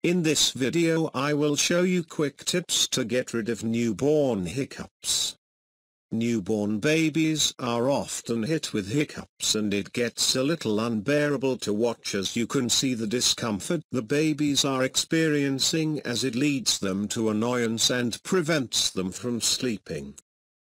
In this video I will show you quick tips to get rid of newborn hiccups. Newborn babies are often hit with hiccups and it gets a little unbearable to watch as you can see the discomfort the babies are experiencing as it leads them to annoyance and prevents them from sleeping.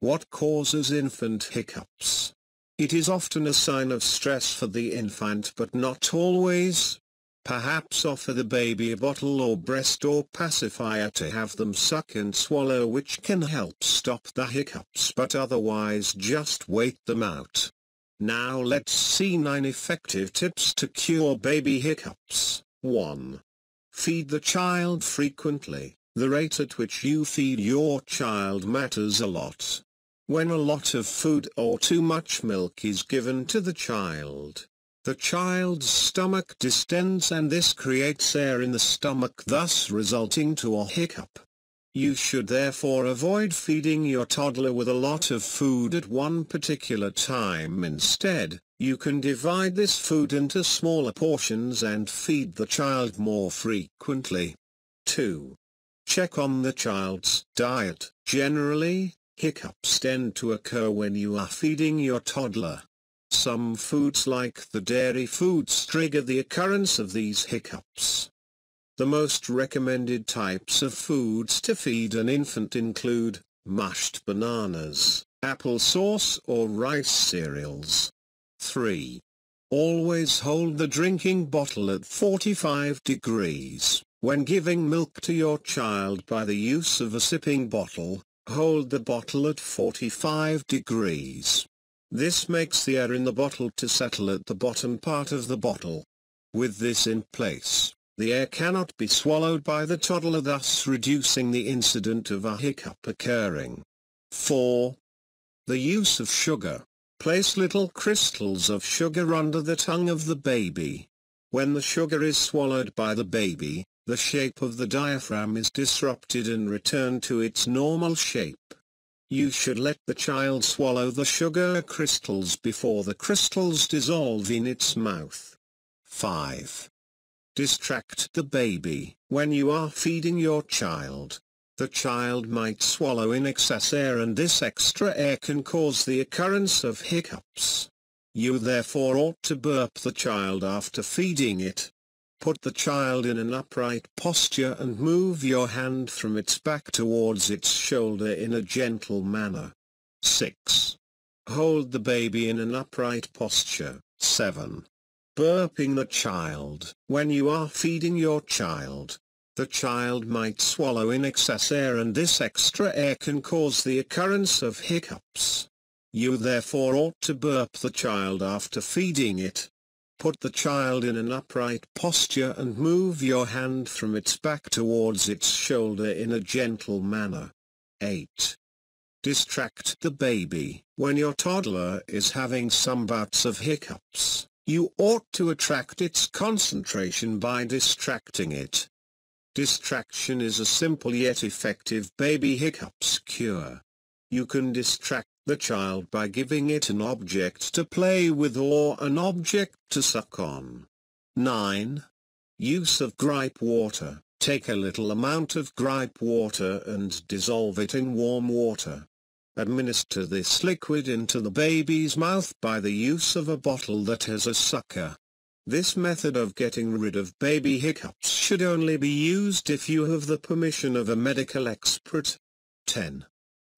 What causes infant hiccups? It is often a sign of stress for the infant but not always. Perhaps offer the baby a bottle or breast or pacifier to have them suck and swallow, which can help stop the hiccups, but otherwise just wait them out. Now let's see 9 effective tips to cure baby hiccups. 1. Feed the child frequently. The rate at which you feed your child matters a lot. When a lot of food or too much milk is given to the child's stomach distends and this creates air in the stomach, thus resulting to a hiccup. You should therefore avoid feeding your toddler with a lot of food at one particular time. Instead, you can divide this food into smaller portions and feed the child more frequently. 2. Check on the child's diet. Generally, hiccups tend to occur when you are feeding your toddler. Some foods like the dairy foods trigger the occurrence of these hiccups. The most recommended types of foods to feed an infant include mashed bananas, applesauce or rice cereals. 3. Always hold the drinking bottle at 45 degrees. When giving milk to your child by the use of a sipping bottle, hold the bottle at 45 degrees. This makes the air in the bottle to settle at the bottom part of the bottle. With this in place, the air cannot be swallowed by the toddler, thus reducing the incident of a hiccup occurring. 4. The use of sugar. Place little crystals of sugar under the tongue of the baby. When the sugar is swallowed by the baby, the shape of the diaphragm is disrupted and returned to its normal shape. You should let the child swallow the sugar crystals before the crystals dissolve in its mouth. 5. Distract the baby. When you are feeding your child, the child might swallow in excess air and this extra air can cause the occurrence of hiccups. You therefore ought to burp the child after feeding it. Put the child in an upright posture and move your hand from its back towards its shoulder in a gentle manner. 6. Hold the baby in an upright posture. 7. Burping the child. When you are feeding your child, the child might swallow in excess air and this extra air can cause the occurrence of hiccups. You therefore ought to burp the child after feeding it. Put the child in an upright posture and move your hand from its back towards its shoulder in a gentle manner. 8. Distract the baby. When your toddler is having some bouts of hiccups, you ought to attract its concentration by distracting it. Distraction is a simple yet effective baby hiccups cure. You can distract the child by giving it an object to play with or an object to suck on. 9. Use of gripe water. Take a little amount of gripe water and dissolve it in warm water. Administer this liquid into the baby's mouth by the use of a bottle that has a sucker. This method of getting rid of baby hiccups should only be used if you have the permission of a medical expert. 10.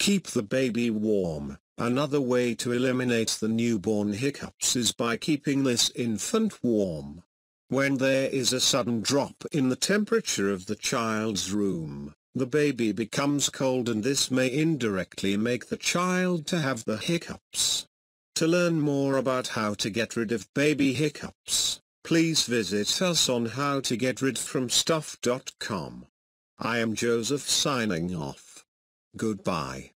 Keep the baby warm. Another way to eliminate the newborn hiccups is by keeping this infant warm. When there is a sudden drop in the temperature of the child's room, the baby becomes cold and this may indirectly make the child to have the hiccups. To learn more about how to get rid of baby hiccups, please visit us on howtogetridfromstuff.com. I am Joseph signing off. Goodbye.